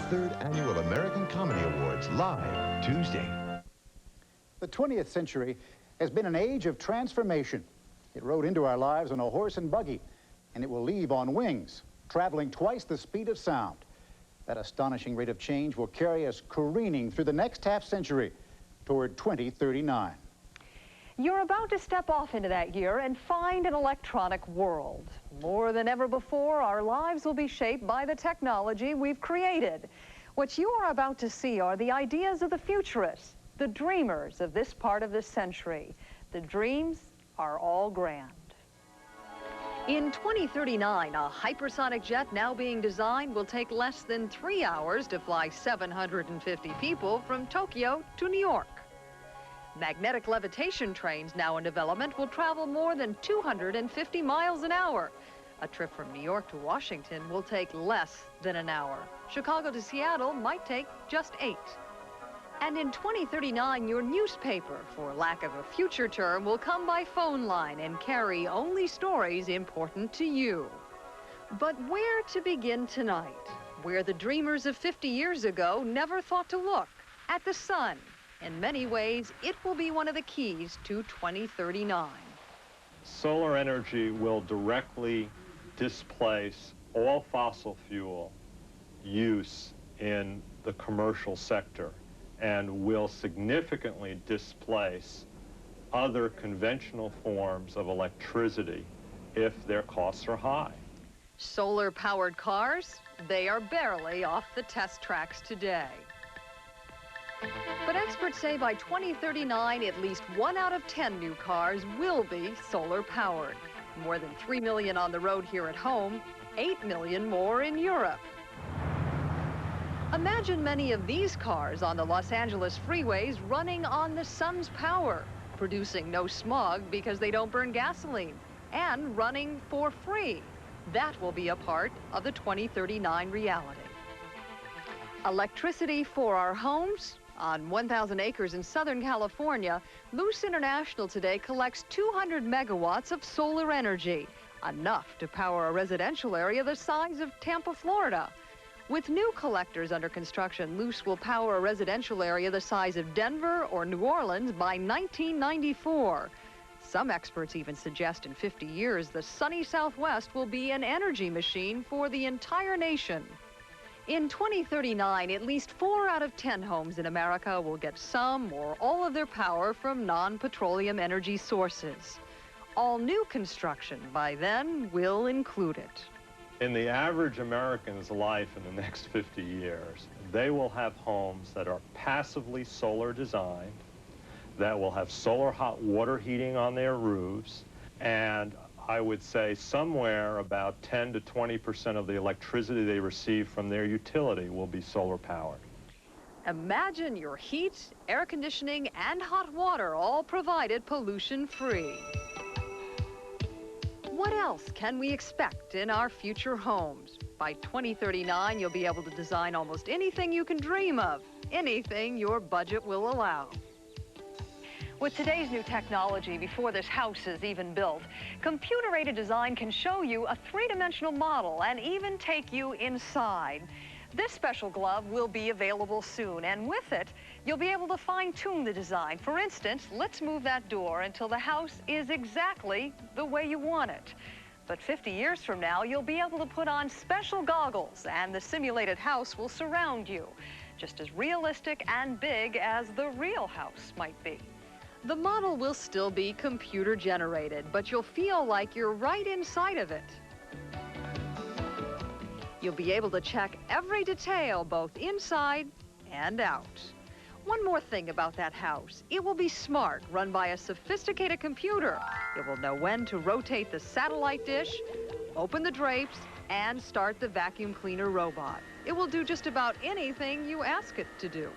3rd Annual American Comedy Awards live Tuesday. The 20th century has been an age of transformation. It rode into our lives on a horse and buggy, and it will leave on wings, traveling twice the speed of sound. That astonishing rate of change will carry us careening through the next half-century toward 2039. You're about to step off into that year and find an electronic world. More than ever before, our lives will be shaped by the technology we've created. What you are about to see are the ideas of the futurists, the dreamers of this part of the century. The dreams are all grand. In 2039, a hypersonic jet now being designed will take less than 3 hours to fly 750 people from Tokyo to New York. Magnetic levitation trains now in development will travel more than 250 miles an hour. A trip from New York to Washington will take less than an hour. Chicago to Seattle might take just 8. And in 2039, your newspaper, for lack of a future term, will come by phone line and carry only stories important to you. But where to begin tonight? Where the dreamers of 50 years ago never thought to look, at the sun. In many ways, it will be one of the keys to 2039. Solar energy will directly displace all fossil fuel use in the commercial sector and will significantly displace other conventional forms of electricity if their costs are high. Solar-powered cars, they are barely off the test tracks today. But experts say by 2039, at least 1 out of 10 new cars will be solar-powered. More than 3 million on the road here at home, 8 million more in Europe. Imagine many of these cars on the Los Angeles freeways running on the sun's power, producing no smog because they don't burn gasoline, and running for free. That will be a part of the 2039 reality. Electricity for our homes. On 1,000 acres in Southern California, Luce International today collects 200 megawatts of solar energy, enough to power a residential area the size of Tampa, Florida. With new collectors under construction, Luce will power a residential area the size of Denver or New Orleans by 1994. Some experts even suggest in 50 years, the sunny Southwest will be an energy machine for the entire nation. In 2039, at least 4 out of 10 homes in America will get some or all of their power from non-petroleum energy sources. All new construction by then will include it. In the average American's life in the next 50 years, they will have homes that are passively solar designed, that will have solar hot water heating on their roofs, and I would say somewhere about 10 to 20% of the electricity they receive from their utility will be solar powered. Imagine your heat, air conditioning, and hot water all provided pollution-free. What else can we expect in our future homes? By 2039, you'll be able to design almost anything you can dream of, anything your budget will allow. With today's new technology, before this house is even built, computer-aided design can show you a three-dimensional model and even take you inside. This special glove will be available soon, and with it, you'll be able to fine-tune the design. For instance, let's move that door until the house is exactly the way you want it. But 50 years from now, you'll be able to put on special goggles, and the simulated house will surround you, just as realistic and big as the real house might be. The model will still be computer-generated, but you'll feel like you're right inside of it. You'll be able to check every detail, both inside and out. One more thing about that house. It will be smart, run by a sophisticated computer. It will know when to rotate the satellite dish, open the drapes, and start the vacuum cleaner robot. It will do just about anything you ask it to do.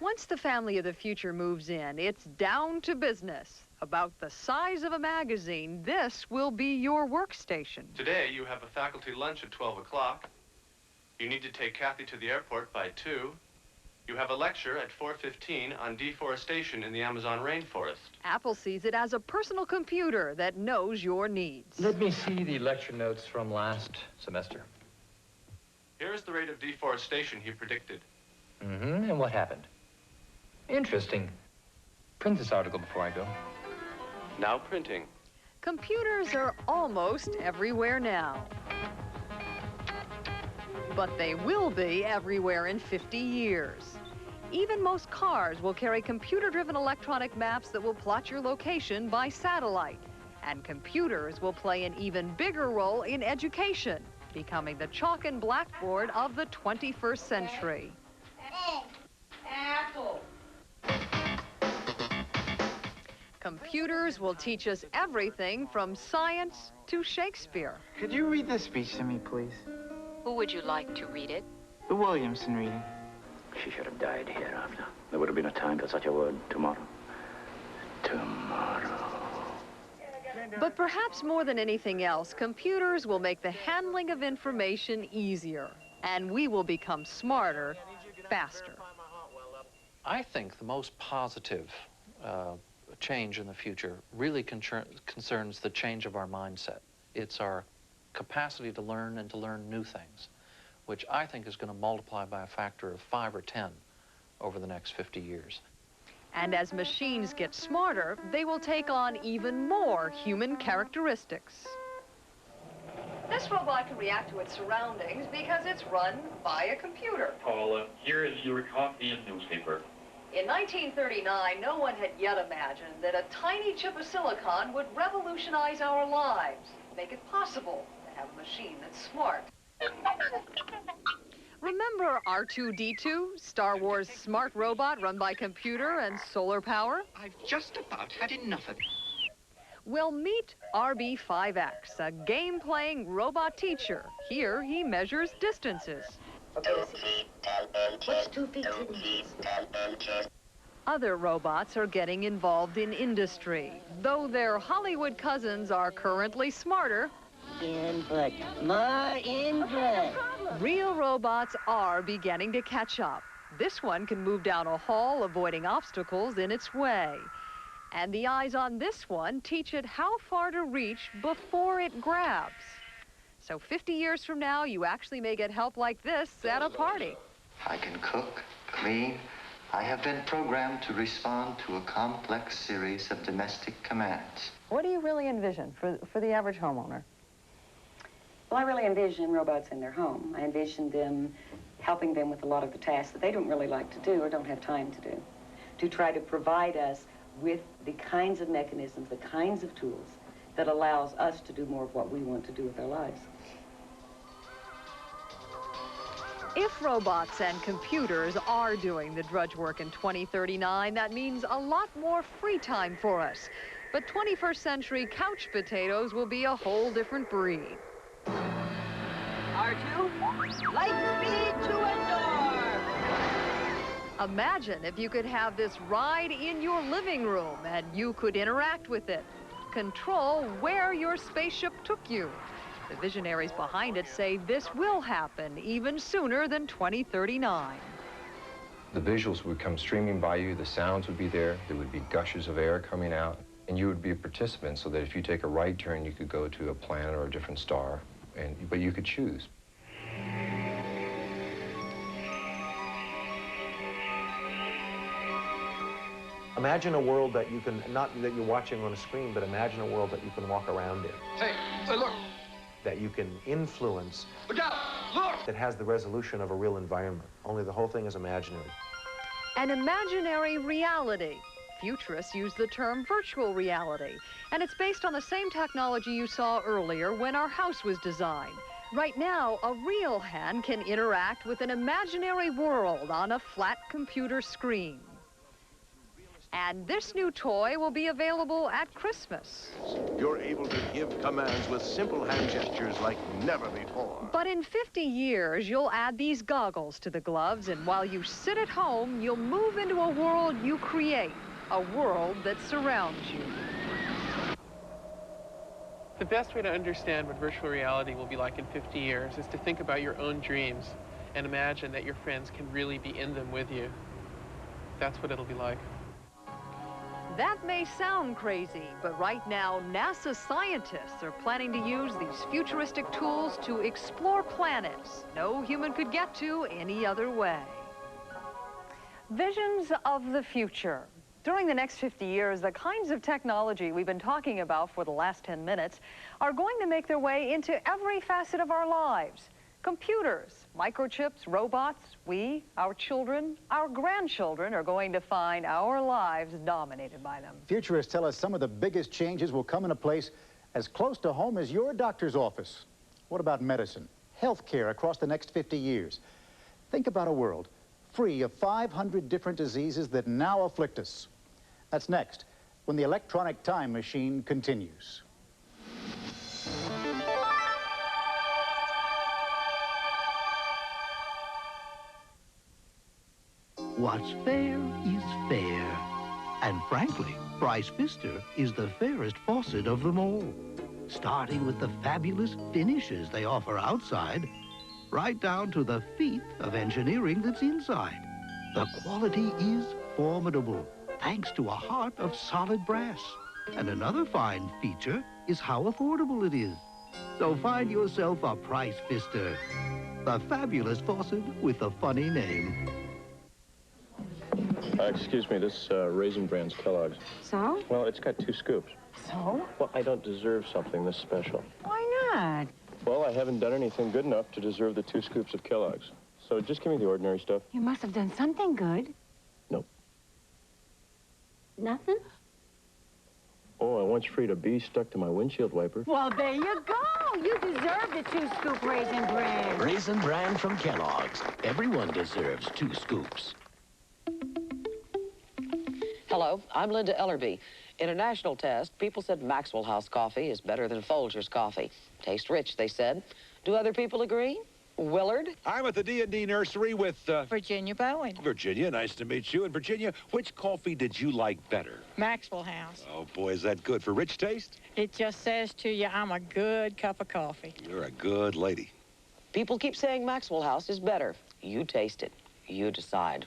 Once the family of the future moves in, it's down to business. About the size of a magazine, this will be your workstation. Today, you have a faculty lunch at 12 o'clock. You need to take Kathy to the airport by 2. You have a lecture at 4:15 on deforestation in the Amazon rainforest. Apple sees it as a personal computer that knows your needs. Let me see the lecture notes from last semester. Here's the rate of deforestation he predicted. Mm-hmm, and what happened? Interesting. Print this article before I go. Now printing. Computers are almost everywhere now. But they will be everywhere in 50 years. Even most cars will carry computer-driven electronic maps that will plot your location by satellite. And computers will play an even bigger role in education, becoming the chalk and blackboard of the 21st century. Apple. Computers will teach us everything from science to Shakespeare. Could you read this speech to me, please? Who would you like to read it? The Williamson reading. She should have died hereafter. There would have been a time for such a word tomorrow. Tomorrow. But perhaps more than anything else, computers will make the handling of information easier, and we will become smarter, faster. I think the most positive change in the future really concerns the change of our mindset. It's our capacity to learn and to learn new things, which I think is going to multiply by a factor of 5 or 10 over the next 50 years. And as machines get smarter, they will take on even more human characteristics. This robot can react to its surroundings because it's run by a computer. Paula, here is your coffee and newspaper. In 1939, no one had yet imagined that a tiny chip of silicon would revolutionize our lives, make it possible to have a machine that's smart. Remember R2-D2, Star Wars' smart robot run by computer and solar power? I've just about had enough of it. Well, meet RB5X, a game-playing robot teacher. Here, he measures distances. What's 2 feet? Other robots are getting involved in industry. Though their Hollywood cousins are currently smarter, Input. More input. real robots are beginning to catch up. This one can move down a hall, avoiding obstacles in its way. And the eyes on this one teach it how far to reach before it grabs. So 50 years from now, you actually may get help like this at a party. I can cook, clean. I have been programmed to respond to a complex series of domestic commands. What do you really envision for the average homeowner? Well, I really envision robots in their home. I envision them helping them with a lot of the tasks that they don't really like to do or don't have time to do, to try to provide us with the kinds of mechanisms, the kinds of tools that allows us to do more of what we want to do with our lives. If robots and computers are doing the drudge work in 2039, that means a lot more free time for us. But 21st century couch potatoes will be a whole different breed. R2, light speed to a door. Imagine if you could have this ride in your living room and you could interact with it, control where your spaceship took you. The visionaries behind it say this will happen even sooner than 2039. The visuals would come streaming by you, the sounds would be there would be gushes of air coming out, and you would be a participant so that if you take a right turn, you could go to a planet or a different star, but you could choose. Imagine a world that you can, not that you're watching on a screen, but imagine a world that you can walk around in. Hey, look. That you can influence. Look out, look! That has the resolution of a real environment, only the whole thing is imaginary. An imaginary reality. Futurists use the term virtual reality, and it's based on the same technology you saw earlier when our house was designed. Right now, a real hand can interact with an imaginary world on a flat computer screen. And this new toy will be available at Christmas. You're able to give commands with simple hand gestures like never before. But in 50 years, you'll add these goggles to the gloves, and while you sit at home, you'll move into a world you create, a world that surrounds you. The best way to understand what virtual reality will be like in 50 years is to think about your own dreams and imagine that your friends can really be in them with you. That's what it'll be like. That may sound crazy, but right now, NASA scientists are planning to use these futuristic tools to explore planets no human could get to any other way. Visions of the future. During the next 50 years, the kinds of technology we've been talking about for the last 10 minutes are going to make their way into every facet of our lives. Computers, microchips, robots, we, our children, our grandchildren are going to find our lives dominated by them. Futurists tell us some of the biggest changes will come into place as close to home as your doctor's office. What about medicine, health care across the next 50 years? Think about a world free of 500 different diseases that now afflict us. That's next, when the electronic time machine continues. What's fair is fair. And frankly, Bryce Pfister is the fairest faucet of them all. Starting with the fabulous finishes they offer outside, right down to the feat of engineering that's inside. The quality is formidable, thanks to a heart of solid brass. And another fine feature is how affordable it is. So find yourself a Bryce Pfister, the fabulous faucet with a funny name. Excuse me, this Raisin Bran's Kellogg's. So? Well, it's got 2 scoops. So? Well, I don't deserve something this special. Why not? Well, I haven't done anything good enough to deserve the 2 scoops of Kellogg's. So just give me the ordinary stuff. You must have done something good. Nope. Nothing? Oh, I once freed a bee stuck to my windshield wiper. Well, there you go. You deserve the 2-scoop Raisin Bran. Raisin Bran from Kellogg's. Everyone deserves 2 scoops. Hello, I'm Linda Ellerby. In a national test, people said Maxwell House coffee is better than Folgers coffee. Tastes rich, they said. Do other people agree? Willard? I'm at the D&D nursery with, Virginia Bowen. Virginia, nice to meet you. And Virginia, which coffee did you like better? Maxwell House. Oh, boy, is that good. For rich taste? It just says to you, I'm a good cup of coffee. You're a good lady. People keep saying Maxwell House is better. You taste it. You decide.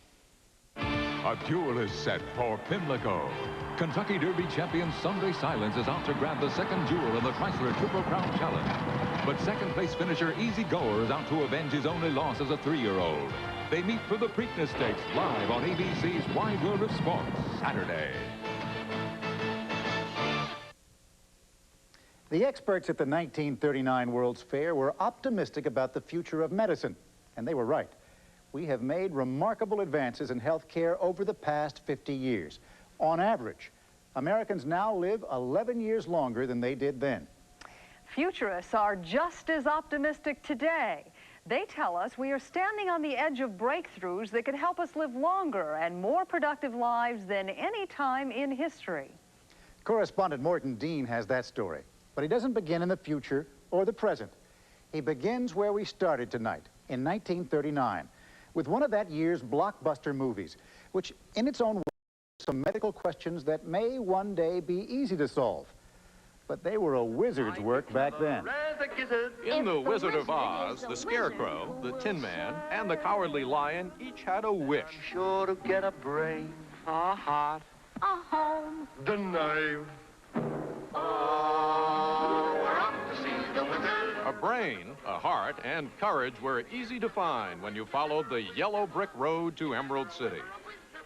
A duel is set for Pimlico. Kentucky Derby champion Sunday Silence is out to grab the second jewel in the Chrysler Triple Crown Challenge. But second-place finisher Easy Goer is out to avenge his only loss as a 3-year-old. They meet for the Preakness Stakes live on ABC's Wide World of Sports, Saturday. The experts at the 1939 World's Fair were optimistic about the future of medicine, and they were right. We have made remarkable advances in health care over the past 50 years. On average, Americans now live 11 years longer than they did then. Futurists are just as optimistic today. They tell us we are standing on the edge of breakthroughs that could help us live longer and more productive lives than any time in history. Correspondent Morton Dean has that story, but he doesn't begin in the future or the present. He begins where we started tonight, in 1939, with one of that year's blockbuster movies, which in its own way some medical questions that may one day be easy to solve. But they were a wizard's work back then. In The Wizard of Oz, the Scarecrow, the Tin Man, and the Cowardly Lion each had a wish. Sure to get a brain, a heart, a home, the knife. A brain, a heart, and courage were easy to find when you followed the yellow brick road to Emerald City.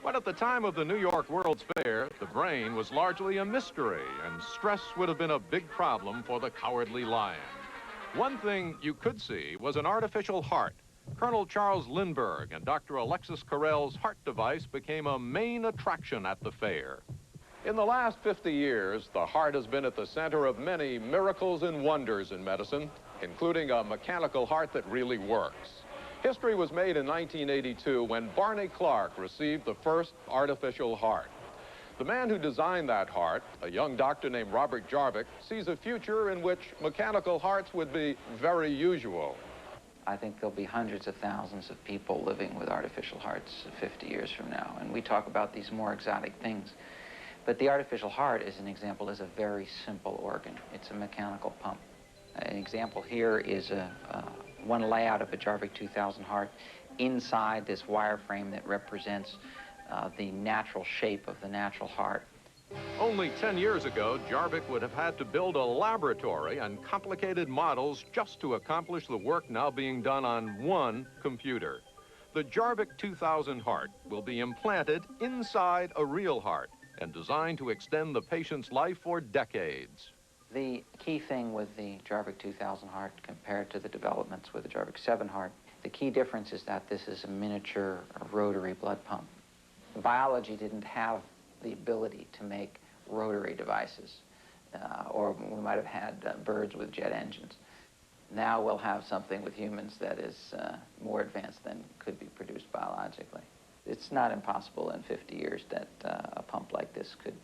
But at the time of the New York World's Fair, the brain was largely a mystery, and stress would have been a big problem for the Cowardly Lion. One thing you could see was an artificial heart. Colonel Charles Lindbergh and Dr. Alexis Carrel's heart device became a main attraction at the fair. In the last 50 years, the heart has been at the center of many miracles and wonders in medicine, including a mechanical heart that really works. History was made in 1982 when Barney Clark received the first artificial heart. The man who designed that heart, a young doctor named Robert Jarvik, sees a future in which mechanical hearts would be very usual. I think there'll be hundreds of thousands of people living with artificial hearts 50 years from now. And we talk about these more exotic things. But the artificial heart, as an example, is a very simple organ. It's a mechanical pump. An example here is one layout of a Jarvik 2000 heart inside this wireframe that represents the natural shape of the natural heart. Only 10 years ago, Jarvik would have had to build a laboratory and complicated models just to accomplish the work now being done on one computer. The Jarvik 2000 heart will be implanted inside a real heart and designed to extend the patient's life for decades. The key thing with the Jarvik 2000 heart compared to the developments with the Jarvik 7 heart, the key difference is that this is a miniature rotary blood pump. Biology didn't have the ability to make rotary devices, or we might have had birds with jet engines. Now we'll have something with humans that is more advanced than could be produced biologically. It's not impossible in 50 years that a pump like this could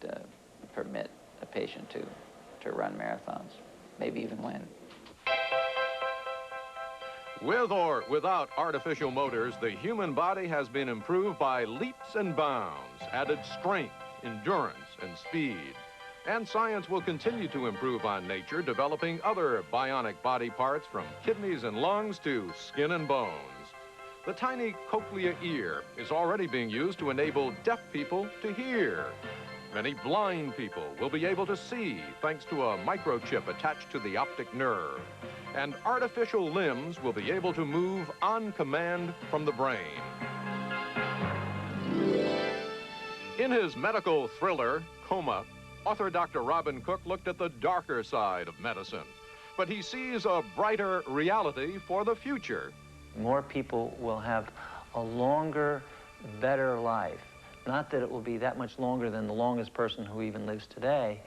permit a patient to run marathons, maybe even win. With or without artificial motors, the human body has been improved by leaps and bounds, added strength, endurance, and speed. And science will continue to improve on nature, developing other bionic body parts from kidneys and lungs to skin and bones. The tiny cochlea ear is already being used to enable deaf people to hear. Many blind people will be able to see thanks to a microchip attached to the optic nerve. And artificial limbs will be able to move on command from the brain. In his medical thriller, Coma, author Dr. Robin Cook looked at the darker side of medicine, but he sees a brighter reality for the future. More people will have a longer, better life. Not that it will be that much longer than the longest person who even lives today,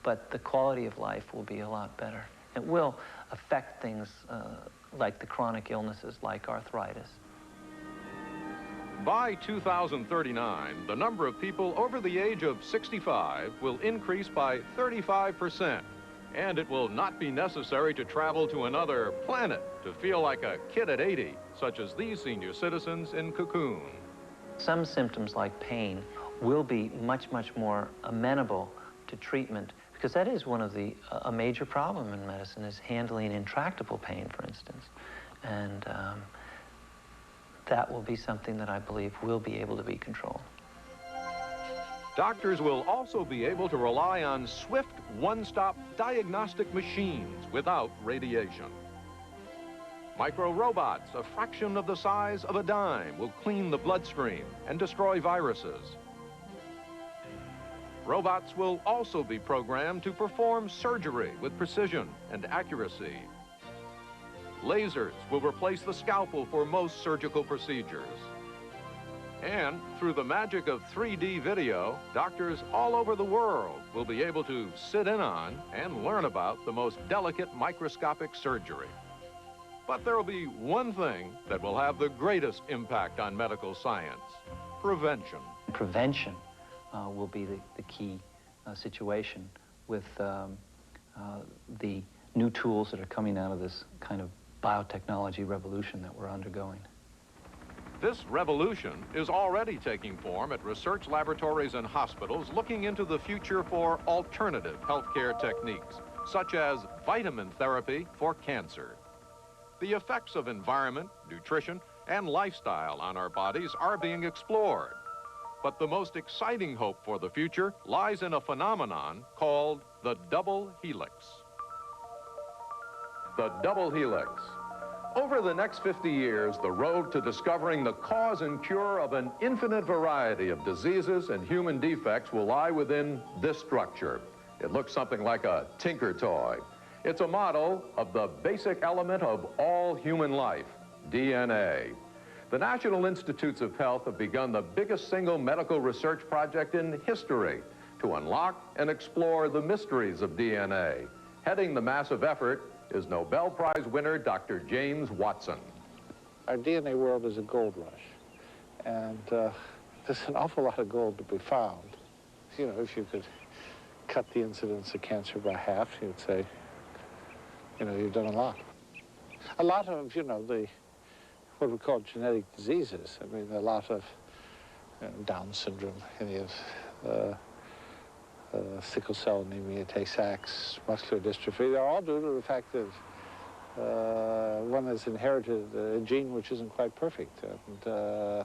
but the quality of life will be a lot better. It will affect things like the chronic illnesses like arthritis. By 2039, the number of people over the age of 65 will increase by 35%, and it will not be necessary to travel to another planet to feel like a kid at 80, such as these senior citizens in Cocoon. Some symptoms like pain will be much, much more amenable to treatment, because that is one of the, a major problem in medicine is handling intractable pain, for instance. And that will be something that I believe will be able to be controlled. Doctors will also be able to rely on swift, one-stop diagnostic machines without radiation. Micro-robots, a fraction of the size of a dime, will clean the bloodstream and destroy viruses. Robots will also be programmed to perform surgery with precision and accuracy. Lasers will replace the scalpel for most surgical procedures. And through the magic of 3D video, doctors all over the world will be able to sit in on and learn about the most delicate microscopic surgery. But there will be one thing that will have the greatest impact on medical science: prevention. Prevention will be the key situation with the new tools that are coming out of this kind of biotechnology revolution that we're undergoing. This revolution is already taking form at research laboratories and hospitals looking into the future for alternative healthcare techniques, such as vitamin therapy for cancer. The effects of environment, nutrition, and lifestyle on our bodies are being explored. But the most exciting hope for the future lies in a phenomenon called the double helix. The double helix. Over the next 50 years, the road to discovering the cause and cure of an infinite variety of diseases and human defects will lie within this structure. It looks something like a tinker toy. It's a model of the basic element of all human life, DNA. The National Institutes of Health have begun the biggest single medical research project in history to unlock and explore the mysteries of DNA. Heading the massive effort is Nobel Prize winner Dr. James Watson. Our DNA world is a gold rush, and there's an awful lot of gold to be found. You know, if you could cut the incidence of cancer by half, you'd say, you know, you've done a lot. A lot of, you know, what we call genetic diseases. I mean, a lot of Down syndrome, any of sickle cell anemia, Tay-Sachs, muscular dystrophy, they're all due to the fact that one has inherited a gene which isn't quite perfect. And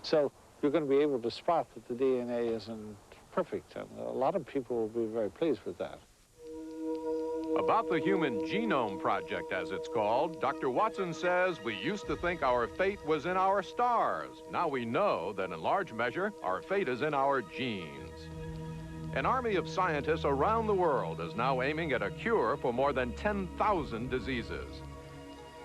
so you're going to be able to spot that the DNA isn't perfect, and a lot of people will be very pleased with that. About the Human Genome Project, as it's called, Dr. Watson says we used to think our fate was in our stars. Now we know that in large measure, our fate is in our genes. An army of scientists around the world is now aiming at a cure for more than 10,000 diseases.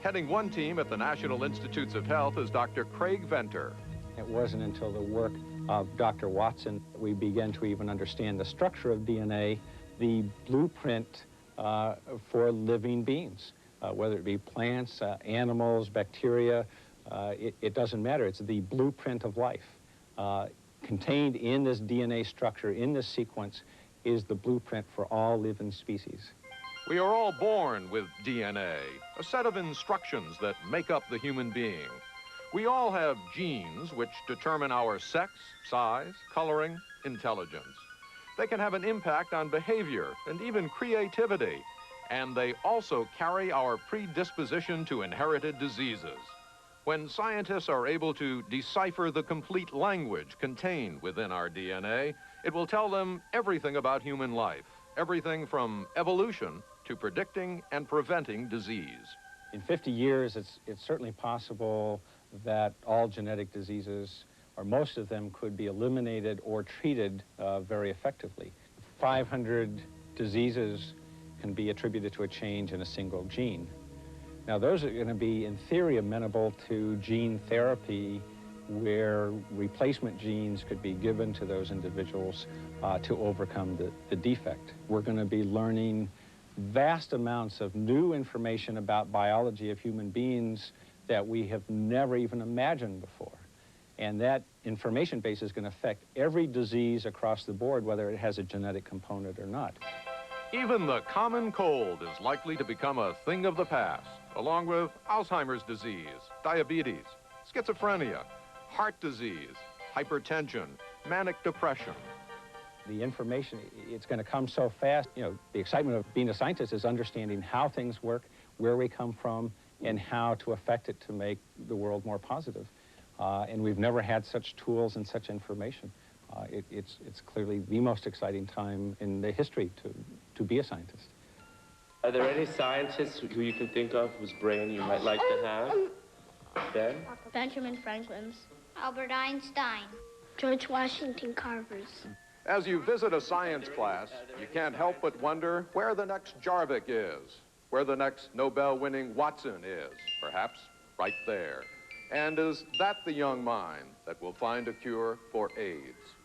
Heading one team at the National Institutes of Health is Dr. Craig Venter. It wasn't until the work of Dr. Watson that we began to even understand the structure of DNA, the blueprint for living beings, whether it be plants, animals, bacteria, it doesn't matter. It's the blueprint of life. Contained in this DNA structure, in this sequence, is the blueprint for all living species. We are all born with DNA, a set of instructions that make up the human being. We all have genes which determine our sex, size, coloring, intelligence. They can have an impact on behavior and even creativity, and they also carry our predisposition to inherited diseases. When scientists are able to decipher the complete language contained within our DNA, it will tell them everything about human life, everything from evolution to predicting and preventing disease. In 50 years, it's certainly possible that all genetic diseases, or most of them, could be eliminated or treated very effectively. 500 diseases can be attributed to a change in a single gene. Now, those are going to be, in theory, amenable to gene therapy, where replacement genes could be given to those individuals to overcome the defect. We're going to be learning vast amounts of new information about biology of human beings that we have never even imagined before. And that information base is going to affect every disease across the board, whether it has a genetic component or not. Even the common cold is likely to become a thing of the past, along with Alzheimer's disease, diabetes, schizophrenia, heart disease, hypertension, manic depression. The information, it's going to come so fast. You know, the excitement of being a scientist is understanding how things work, where we come from, and how to affect it to make the world more positive. And we've never had such tools and such information. It's clearly the most exciting time in the history to be a scientist. Are there any scientists who you can think of whose brain you might like to have? Ben? Benjamin Franklin's. Albert Einstein. George Washington Carver's. As you visit a science class, you can't help but wonder where the next Jarvik is, where the next Nobel-winning Watson is, perhaps right there. And is that the young mind that will find a cure for AIDS?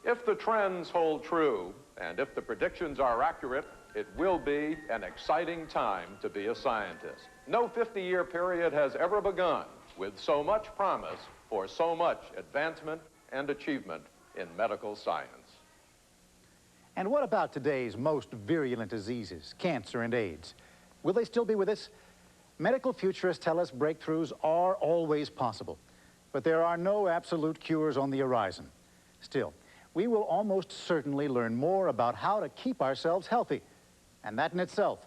If the trends hold true, and if the predictions are accurate, it will be an exciting time to be a scientist. No 50-year period has ever begun with so much promise for so much advancement and achievement in medical science. And what about today's most virulent diseases, cancer and AIDS? Will they still be with us? Medical futurists tell us breakthroughs are always possible, but there are no absolute cures on the horizon. Still, we will almost certainly learn more about how to keep ourselves healthy, and that in itself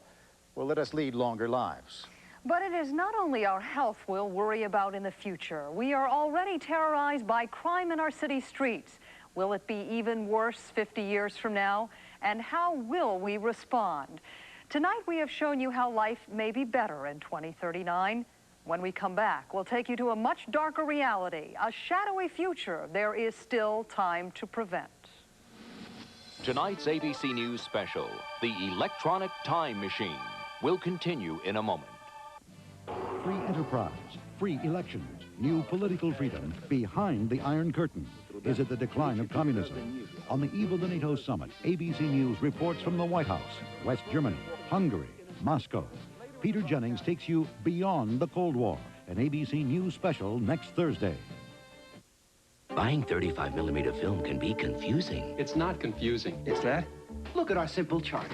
will let us lead longer lives. But it is not only our health we'll worry about in the future. We are already terrorized by crime in our city streets. Will it be even worse 50 years from now? And how will we respond? Tonight, we have shown you how life may be better in 2039. When we come back, we'll take you to a much darker reality, a shadowy future there is still time to prevent. Tonight's ABC News special, The Electronic Time Machine, will continue in a moment. Free enterprise, free elections, new political freedom behind the Iron Curtain. Is it the decline of communism? On the eve of the NATO summit, ABC News reports from the White House, West Germany, Hungary, Moscow. Peter Jennings takes you beyond the Cold War, an ABC News special next Thursday. Buying 35mm film can be confusing. It's not confusing. It's that? Look at our simple chart.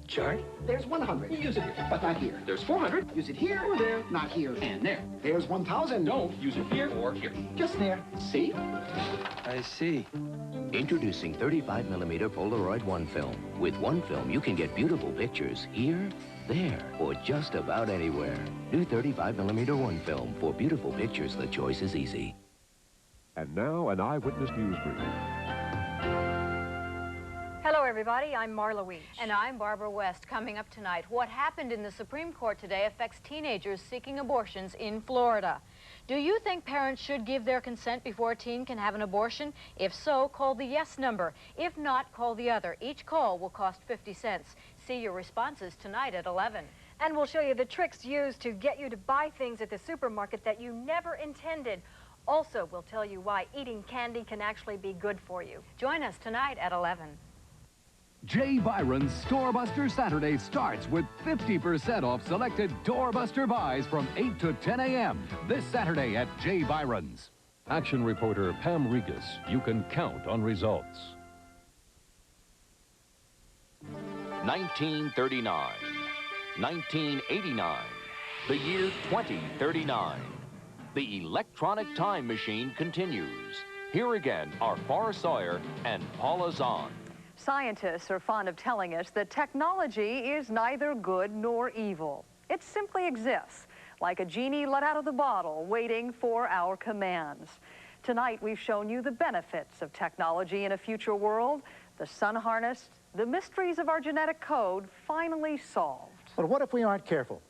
Chart? There's 100. You use it here, but not here. There's 400. Use it here or there, not here and there. There's 1,000. Don't use it here or here. Just there. See? I see. Introducing 35mm Polaroid One film. With one film, you can get beautiful pictures here, there, or just about anywhere. New 35mm One film. For beautiful pictures, the choice is easy. And now, an Eyewitness News brief. Hello, everybody. I'm Marla Weech. And I'm Barbara West. Coming up tonight, what happened in the Supreme Court today affects teenagers seeking abortions in Florida. Do you think parents should give their consent before a teen can have an abortion? If so, call the yes number. If not, call the other. Each call will cost 50 cents. See your responses tonight at 11. And we'll show you the tricks used to get you to buy things at the supermarket that you never intended. Also, we'll tell you why eating candy can actually be good for you. Join us tonight at 11. J. Byron's Storebuster Saturday starts with 50% off selected doorbuster buys from 8 to 10 a.m. this Saturday at J. Byron's. Action reporter Pam Regas. You can count on results. 1939, 1989, the year 2039. The electronic time machine continues. Here again are Far Sawyer and Paula Zahn. Scientists are fond of telling us that technology is neither good nor evil. It simply exists, like a genie let out of the bottle, waiting for our commands. Tonight, we've shown you the benefits of technology in a future world, the sun harnessed, the mysteries of our genetic code finally solved. But what if we aren't careful?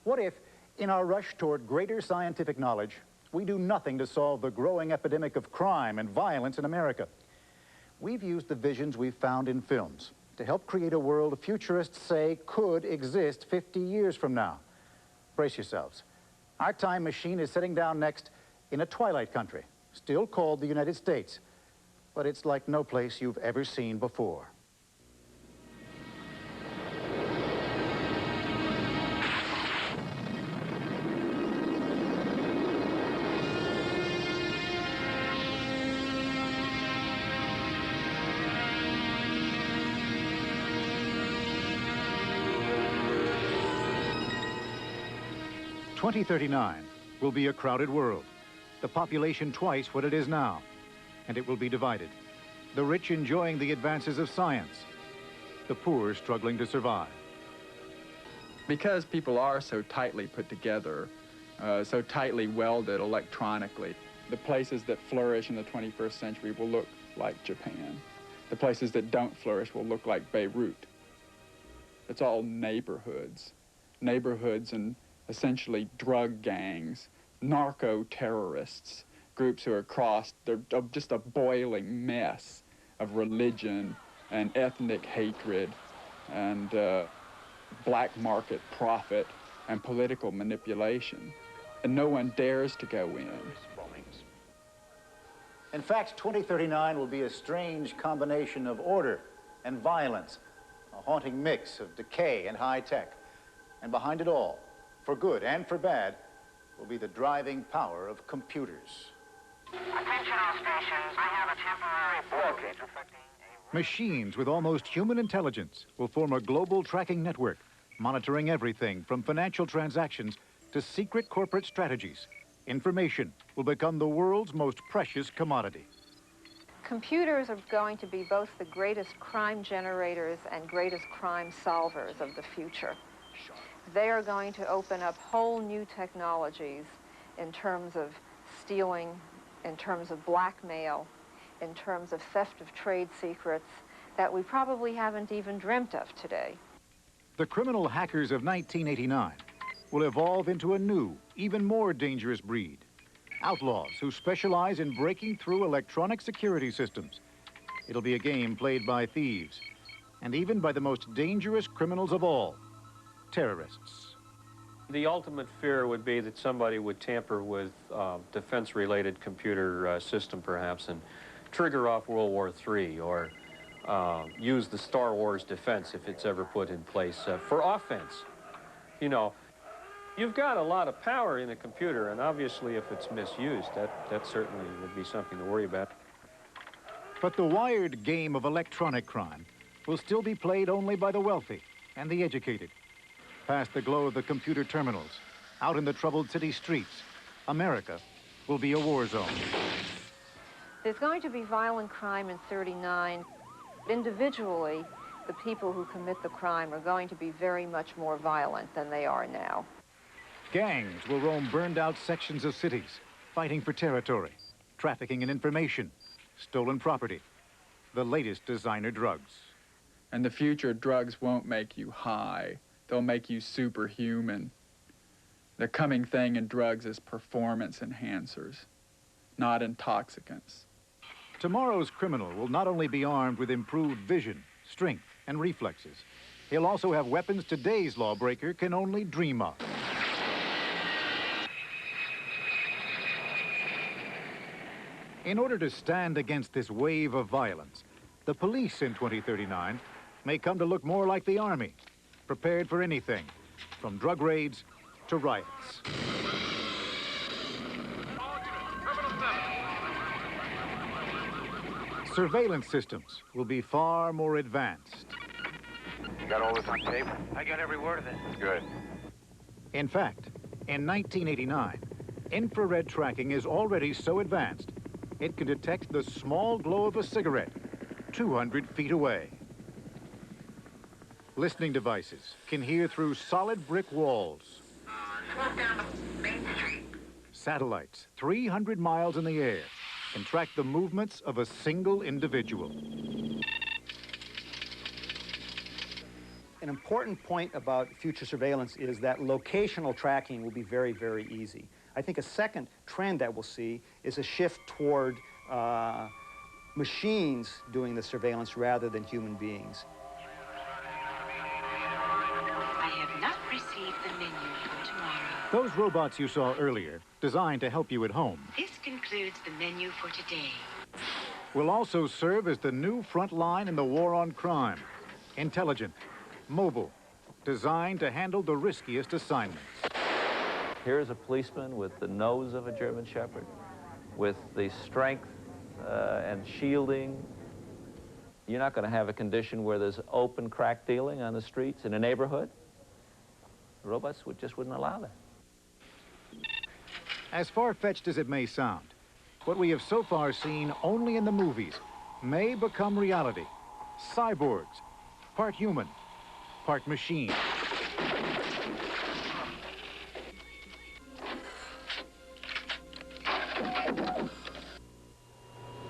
What if, in our rush toward greater scientific knowledge, we do nothing to solve the growing epidemic of crime and violence in America? We've used the visions we've found in films to help create a world futurists say could exist 50 years from now. Brace yourselves. Our time machine is setting down next in a twilight country, still called the United States, but it's like no place you've ever seen before. In 2039 will be a crowded world, the population twice what it is now, and it will be divided. The rich enjoying the advances of science, the poor struggling to survive. Because people are so tightly put together, so tightly welded electronically, the places that flourish in the 21st century will look like Japan. The places that don't flourish will look like Beirut. It's all neighborhoods. Neighborhoods and essentially drug gangs, narco-terrorists, groups who are crossed. They're just a boiling mess of religion and ethnic hatred and black market profit and political manipulation. And no one dares to go in. In fact, 2039 will be a strange combination of order and violence, a haunting mix of decay and high tech. And behind it all, for good and for bad, will be the driving power of computers. Attention all stations, I have a temporary blockage affecting Machines with almost human intelligence will form a global tracking network, monitoring everything from financial transactions to secret corporate strategies. Information will become the world's most precious commodity. Computers are going to be both the greatest crime generators and greatest crime solvers of the future. They are going to open up whole new technologies in terms of stealing, in terms of blackmail, in terms of theft of trade secrets that we probably haven't even dreamt of today. The criminal hackers of 1989 will evolve into a new, even more dangerous breed. Outlaws who specialize in breaking through electronic security systems. It'll be a game played by thieves, and even by the most dangerous criminals of all, terrorists. The ultimate fear would be that somebody would tamper with defense-related computer system, perhaps, and trigger off World War III, or use the Star Wars defense if it's ever put in place for offense. You know, you've got a lot of power in a computer, and obviously if it's misused, that certainly would be something to worry about. But the wired game of electronic crime will still be played only by the wealthy and the educated. Past the glow of the computer terminals, out in the troubled city streets, America will be a war zone. There's going to be violent crime in 39. Individually, the people who commit the crime are going to be very much more violent than they are now. Gangs will roam burned-out sections of cities, fighting for territory. trafficking in information, stolen property, the latest designer drugs. In the future, drugs won't make you high. They'll make you superhuman. The coming thing in drugs is performance enhancers, not intoxicants. Tomorrow's criminal will not only be armed with improved vision, strength, and reflexes, he'll also have weapons today's lawbreaker can only dream of. In order to stand against this wave of violence, the police in 2039 may come to look more like the Army, prepared for anything, from drug raids to riots. Surveillance systems will be far more advanced. You got all this on tape? I got every word of it. Good. In fact, in 1989, infrared tracking is already so advanced, it can detect the small glow of a cigarette 200 feet away. Listening devices can hear through solid brick walls. Satellites 300 miles in the air can track the movements of a single individual. An important point about future surveillance is that locational tracking will be very, very easy. I think a second trend that we'll see is a shift toward machines doing the surveillance rather than human beings. I have not received the menu for tomorrow. Those robots you saw earlier, designed to help you at home, This concludes the menu for today. will also serve as the new front line in the war on crime. Intelligent, mobile, designed to handle the riskiest assignments. Here's a policeman with the nose of a German Shepherd, with the strength and shielding. You're not going to have a condition where there's open crack dealing on the streets in a neighborhood. Robots just wouldn't allow that. As far-fetched as it may sound, what we have so far seen only in the movies may become reality. Cyborgs, part human, part machine.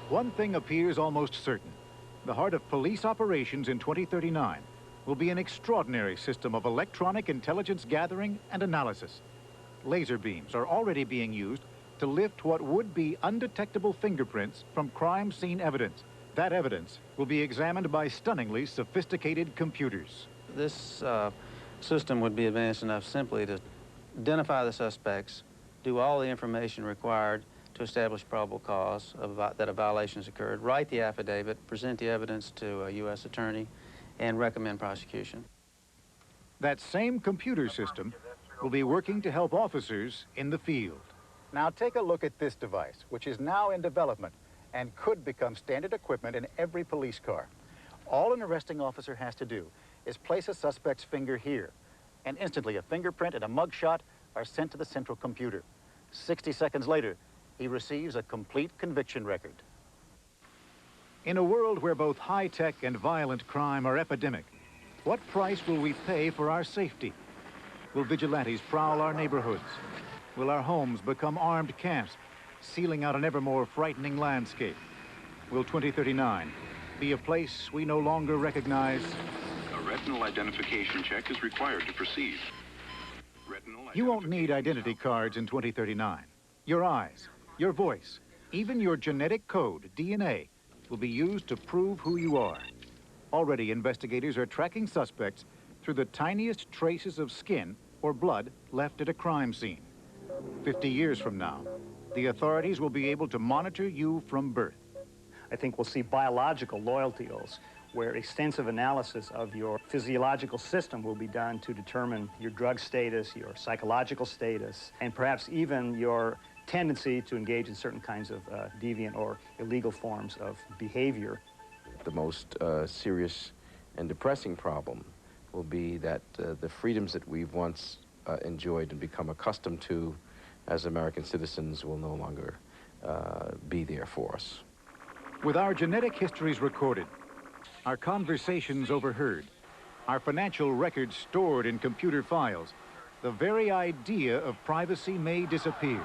One thing appears almost certain. The heart of police operations in 2039 will be an extraordinary system of electronic intelligence gathering and analysis. Laser beams are already being used to lift what would be undetectable fingerprints from crime scene evidence. That evidence will be examined by stunningly sophisticated computers. This system would be advanced enough simply to identify the suspects, do all the information required to establish probable cause that a violation has occurred, write the affidavit, present the evidence to a U.S. attorney, and recommend prosecution. That same computer system will be working to help officers in the field. Now take a look at this device, which is now in development and could become standard equipment in every police car. All an arresting officer has to do is place a suspect's finger here, and instantly a fingerprint and a mugshot are sent to the central computer. 60 seconds later, he receives a complete conviction record. In a world where both high-tech and violent crime are epidemic, what price will we pay for our safety? Will vigilantes prowl our neighborhoods? Will our homes become armed camps, sealing out an ever more frightening landscape? Will 2039 be a place we no longer recognize? A retinal identification check is required to proceed. You won't need identity cards in 2039. Your eyes, your voice, even your genetic code, DNA, will be used to prove who you are. Already, investigators are tracking suspects through the tiniest traces of skin or blood left at a crime scene. 50 years from now, the authorities will be able to monitor you from birth. I think we'll see biological loyalties where extensive analysis of your physiological system will be done to determine your drug status, your psychological status, and perhaps even your tendency to engage in certain kinds of deviant or illegal forms of behavior. The most serious and depressing problem will be that the freedoms that we've once enjoyed and become accustomed to as American citizens will no longer be there for us. With our genetic histories recorded, our conversations overheard, our financial records stored in computer files, the very idea of privacy may disappear.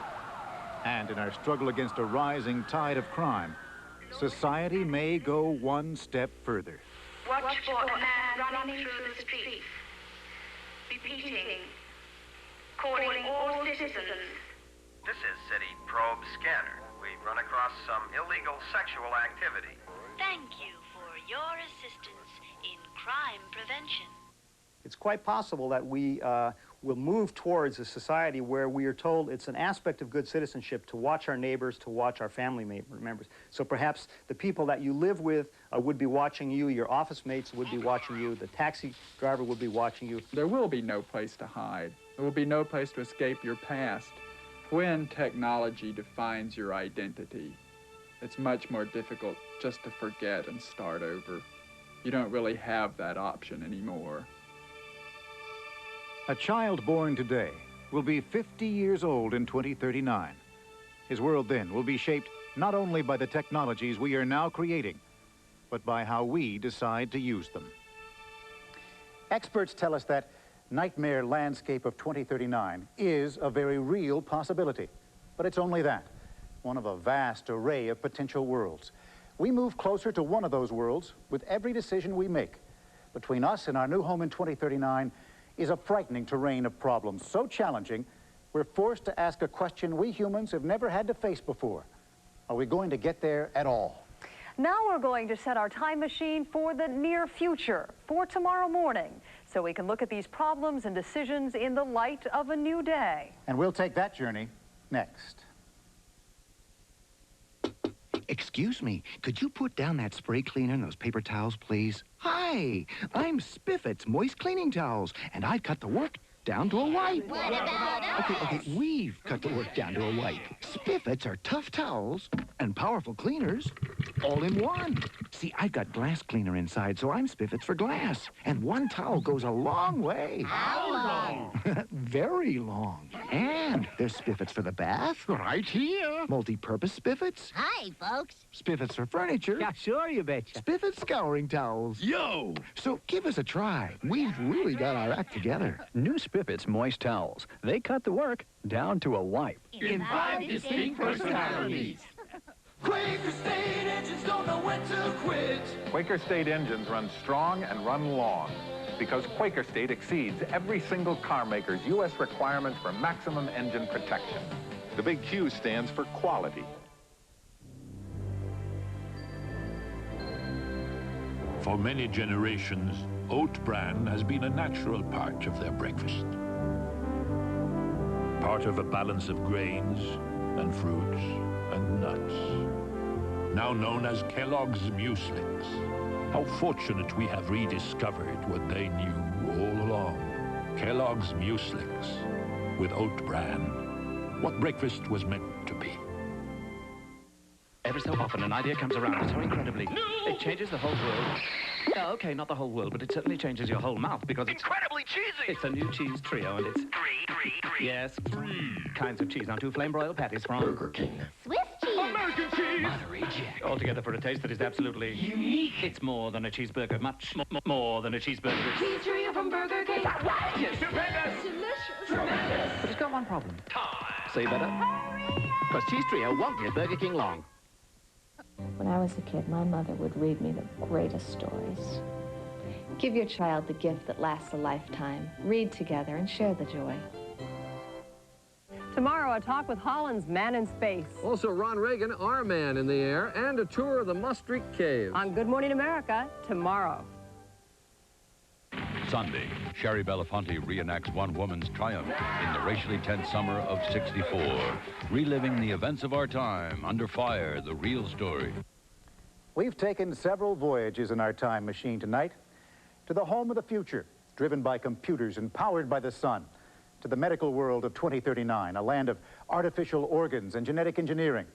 And in our struggle against a rising tide of crime, society may go one step further. Watch for a man running through the streets, repeating, calling all citizens. This is City Probe Scanner. We've run across some illegal sexual activity. Thank you for your assistance in crime prevention. It's quite possible that we will move towards a society where we are told it's an aspect of good citizenship to watch our neighbors, to watch our family members. So perhaps the people that you live with would be watching you, your office mates would be watching you, the taxi driver would be watching you. There will be no place to hide. There will be no place to escape your past. When technology defines your identity, it's much more difficult just to forget and start over. You don't really have that option anymore. A child born today will be 50 years old in 2039. His world then will be shaped not only by the technologies we are now creating, but by how we decide to use them. Experts tell us that nightmare landscape of 2039 is a very real possibility, but it's only that, one of a vast array of potential worlds. We move closer to one of those worlds with every decision we make. Between us and our new home in 2039 is a frightening terrain of problems so challenging, we're forced to ask a question we humans have never had to face before. Are we going to get there at all? Now we're going to set our time machine for the near future, for tomorrow morning, so we can look at these problems and decisions in the light of a new day. And we'll take that journey next. Excuse me, could you put down that spray cleaner and those paper towels, please? Hi, I'm Spiffet's Moist Cleaning Towels, and I've cut the work down to a wipe. What about us? Okay, we've cut the work down to a wipe. Spiffets are tough towels and powerful cleaners all in one. See, I've got glass cleaner inside, so I'm Spiffets for glass. And one towel goes a long way. How long? Very long. And there's Spiffets for the bath. Right here. Multi-purpose Spiffets. Hi, folks. Spiffets for furniture. Yeah, sure, you betcha. Spiffet scouring towels. Yo! So give us a try. We've really got our act together. New Spiffet's Moist Towels. They cut the work down to a wipe. In 5 distinct personalities. Quaker State engines don't know when to quit. Quaker State engines run strong and run long because Quaker State exceeds every single car maker's U.S. requirements for maximum engine protection. The big Q stands for quality. For many generations, oat bran has been a natural part of their breakfast. Part of a balance of grains and fruits and nuts. Now known as Kellogg's Mueslix. How fortunate we have rediscovered what they knew all along. Kellogg's Mueslix with oat bran. What breakfast was meant to be. Every so often an idea comes around so incredibly, it changes the whole world. Okay, not the whole world, but it certainly changes your whole mouth because it's incredibly cheesy. It's a new cheese trio, and it's three. Yes, 3 kinds of cheese on 2 flame broiled patties from Burger King. Swiss cheese. American cheese. Monterey Jack. Altogether for a taste that is absolutely unique. It's more than a cheeseburger, much more than a cheeseburger. Cheese trio from Burger King. Outrageous. Stupendous. Delicious. Tremendous. But it's got one problem. Say better. Because cheese trio won't get Burger King long. When I was a kid, my mother would read me the greatest stories. Give your child the gift that lasts a lifetime. Read together and share the joy. Tomorrow, a talk with Holland's Man in Space. Also, Ron Reagan, our man in the air, and a tour of the Maastricht Caves. On Good Morning America, tomorrow. Sunday, Sherry Belafonte reenacts one woman's triumph in the racially tense summer of '64, reliving the events of our time, Under Fire, the real story. We've taken several voyages in our time machine tonight to the home of the future, driven by computers and powered by the sun, to the medical world of 2039, a land of artificial organs and genetic engineering.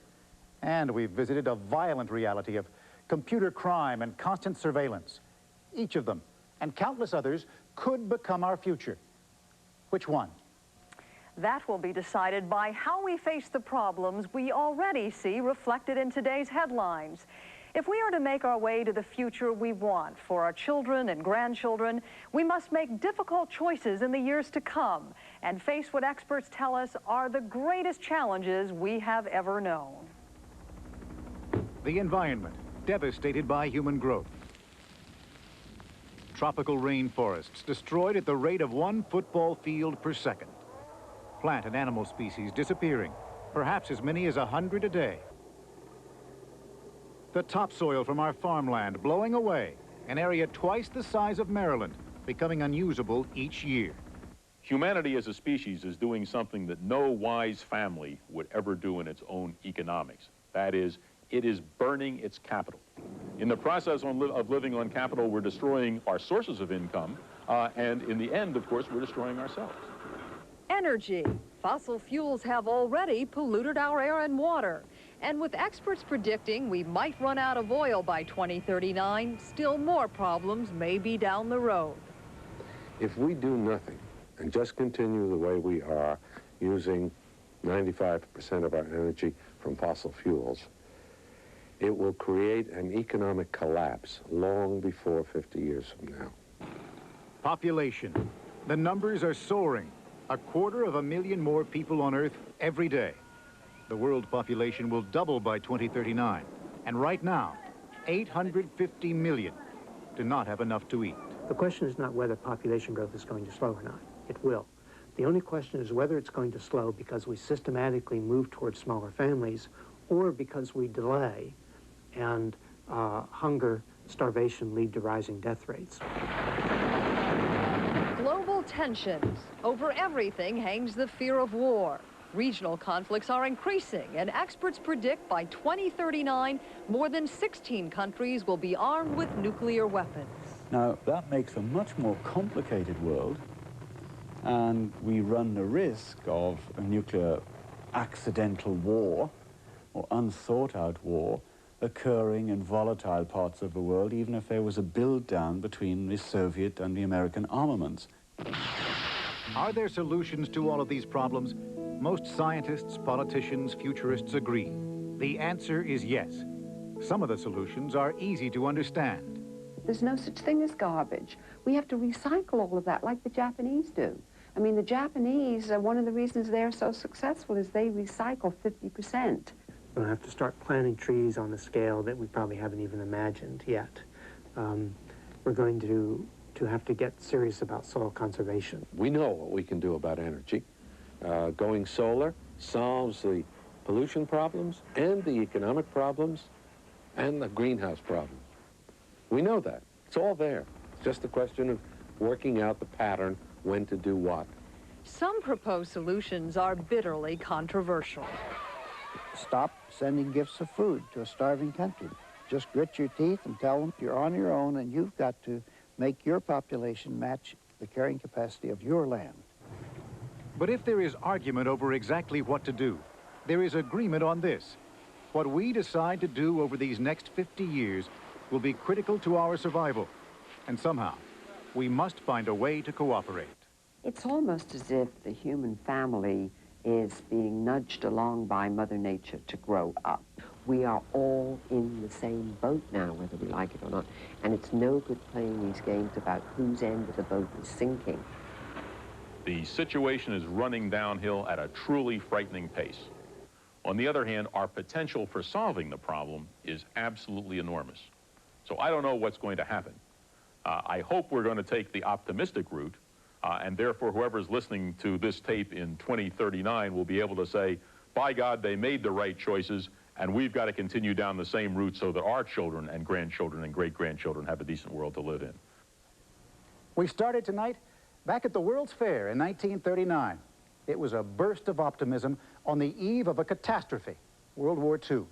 And we've visited a violent reality of computer crime and constant surveillance. Each of them, and countless others, could become our future. Which one? That will be decided by how we face the problems we already see reflected in today's headlines. If we are to make our way to the future we want for our children and grandchildren, we must make difficult choices in the years to come. and face what experts tell us are the greatest challenges we have ever known. The environment, devastated by human growth. Tropical rainforests destroyed at the rate of 1 football field per second. Plant and animal species disappearing, perhaps as many as 100 a day. The topsoil from our farmland blowing away, an area twice the size of Maryland, becoming unusable each year. Humanity as a species is doing something that no wise family would ever do in its own economics. That is, it is burning its capital. In the process of living on capital, we're destroying our sources of income, and in the end, of course, we're destroying ourselves. Energy. Fossil fuels have already polluted our air and water. And with experts predicting we might run out of oil by 2039, still more problems may be down the road. If we do nothing and just continue the way we are, using 95% of our energy from fossil fuels, it will create an economic collapse long before 50 years from now. Population. The numbers are soaring. 250,000 more people on Earth every day. The world population will double by 2039. And right now, 850 million do not have enough to eat. The question is not whether population growth is going to slow or not. It will. The only question is whether it's going to slow because we systematically move towards smaller families or because we delay and hunger, starvation lead to rising death rates. Global tensions. Over everything hangs the fear of war. Regional conflicts are increasing, and experts predict by 2039, more than 16 countries will be armed with nuclear weapons. Now, that makes a much more complicated world, and we run the risk of a nuclear accidental war or unthought-out war occurring in volatile parts of the world, even if there was a build-down between the Soviet and the American armaments. Are there solutions to all of these problems? Most scientists, politicians, futurists agree. The answer is yes. Some of the solutions are easy to understand. There's no such thing as garbage. We have to recycle all of that like the Japanese do. I mean, the Japanese, one of the reasons they're so successful is they recycle 50%. We'll have to start planting trees on a scale that we probably haven't even imagined yet. We're going to have to get serious about soil conservation. We know what we can do about energy. Going solar solves the pollution problems and the economic problems and the greenhouse problem. We know that. It's all there. It's just a question of working out the pattern when to do what. Some proposed solutions are bitterly controversial. Stop sending gifts of food to a starving country. Just grit your teeth and tell them you're on your own and you've got to make your population match the carrying capacity of your land. But if there is argument over exactly what to do, there is agreement on this. What we decide to do over these next 50 years will be critical to our survival. And somehow, we must find a way to cooperate. It's almost as if the human family is being nudged along by Mother Nature to grow up. We are all in the same boat now, whether we like it or not. And it's no good playing these games about whose end of the boat is sinking. The situation is running downhill at a truly frightening pace. On the other hand, our potential for solving the problem is absolutely enormous. So I don't know what's going to happen. I hope we're going to take the optimistic route, and therefore whoever's listening to this tape in 2039 will be able to say, by God, they made the right choices, and we've got to continue down the same route so that our children and grandchildren and great-grandchildren have a decent world to live in. We started tonight back at the World's Fair in 1939. It was a burst of optimism on the eve of a catastrophe, World War II.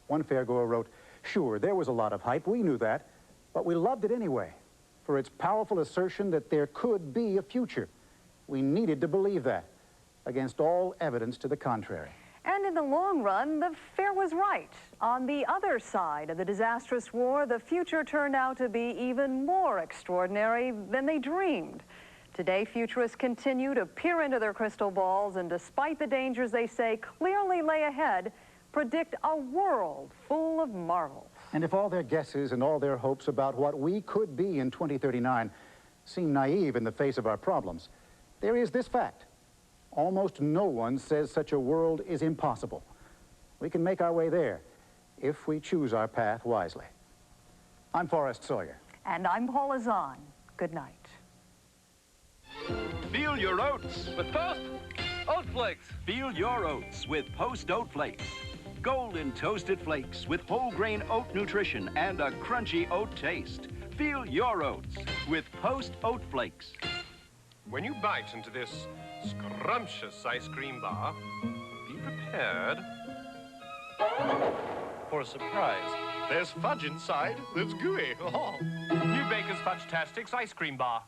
One fairgoer wrote, "Sure, there was a lot of hype, we knew that, but we loved it anyway, for its powerful assertion that there could be a future. We needed to believe that, against all evidence to the contrary." And in the long run, the fair was right. On the other side of the disastrous war, the future turned out to be even more extraordinary than they dreamed. Today, futurists continue to peer into their crystal balls and, despite the dangers they say clearly lay ahead, predict a world full of marvels. And if all their guesses and all their hopes about what we could be in 2039 seem naive in the face of our problems, there is this fact. almost no one says such a world is impossible. We can make our way there if we choose our path wisely. I'm Forrest Sawyer. And I'm Paula Zahn. Good night. Feel your oats with Post Oat Flakes. Feel your oats with Post Oat Flakes. Golden toasted flakes with whole grain oat nutrition and a crunchy oat taste. Feel your oats with Post Oat Flakes. When you bite into this scrumptious ice cream bar, be prepared for a surprise. There's fudge inside that's gooey. New Baker's Fudge-Tastics ice cream bar.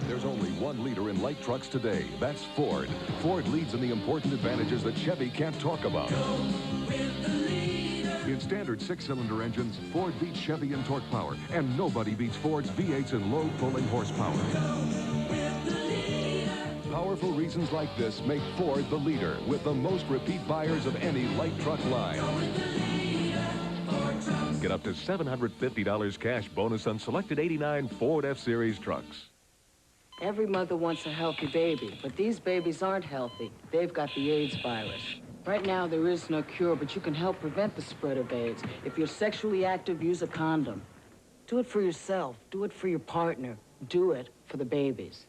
There's only one leader in light trucks today. That's Ford. Ford leads in the important advantages that Chevy can't talk about. In standard 6-cylinder engines, Ford beats Chevy in torque power, and nobody beats Ford's V8s in low pulling horsepower. Powerful reasons like this make Ford the leader with the most repeat buyers of any light truck line. Get up to $750 cash bonus on selected 89 Ford F-Series trucks. Every mother wants a healthy baby, but these babies aren't healthy. They've got the AIDS virus. Right now, there is no cure, but you can help prevent the spread of AIDS. If you're sexually active, use a condom. Do it for yourself. Do it for your partner. Do it for the babies.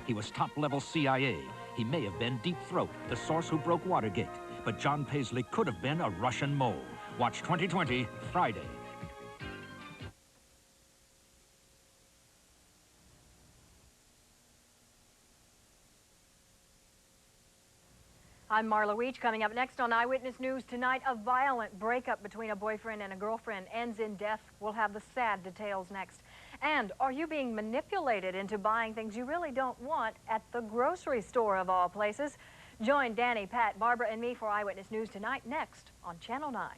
He was top-level CIA. He may have been Deep Throat, the source who broke Watergate. But John Paisley could have been a Russian mole. Watch 2020, Friday. I'm Marla Weech. Coming up next on Eyewitness News tonight, a violent breakup between a boyfriend and a girlfriend ends in death. We'll have the sad details next. And are you being manipulated into buying things you really don't want at the grocery store of all places? Join Danny, Pat, Barbara, and me for Eyewitness News tonight next on Channel 9.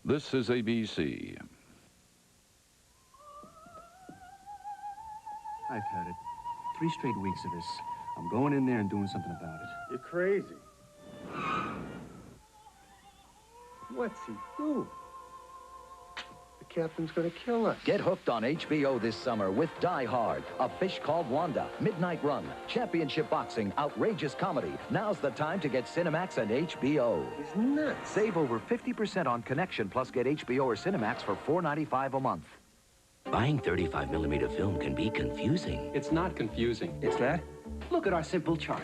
This is ABC. I've had it. 3 straight weeks of this. I'm going in there and doing something about it. You're crazy. What's he doing? The captain's gonna kill us. Get hooked on HBO this summer with Die Hard, A Fish Called Wanda, Midnight Run, Championship Boxing, outrageous comedy. Now's the time to get Cinemax and HBO. He's nuts. Save over 50% on Connection, plus get HBO or Cinemax for $4.95 a month. Buying 35mm film can be confusing. It's not confusing. It's that. Look at our simple chart.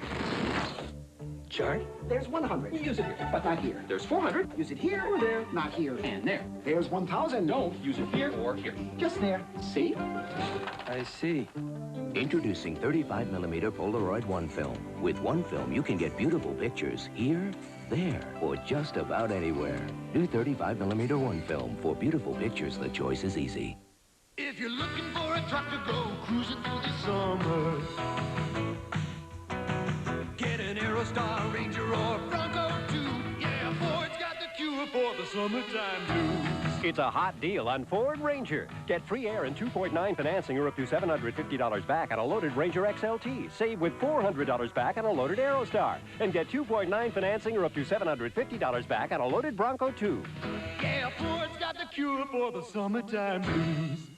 Chart? There's 100. Use it here, but not here. There's 400. Use it here or there, not here. And there. There's 1,000. Don't use it here or here. Just there. See? I see. Introducing 35mm Polaroid One film. With one film, you can get beautiful pictures here, there, or just about anywhere. New 35mm One film. For beautiful pictures, the choice is easy. If you're looking for a truck to go cruising through the summer, get an Aerostar, Ranger, or Bronco too. Yeah, Ford's got the cure for the summertime blues. It's a hot deal on Ford Ranger. Get free air and 2.9 financing or up to $750 back on a loaded Ranger XLT. Save with $400 back on a loaded Aerostar. And get 2.9 financing or up to $750 back on a loaded Bronco 2. Yeah, Ford's got the cure for the summertime blues.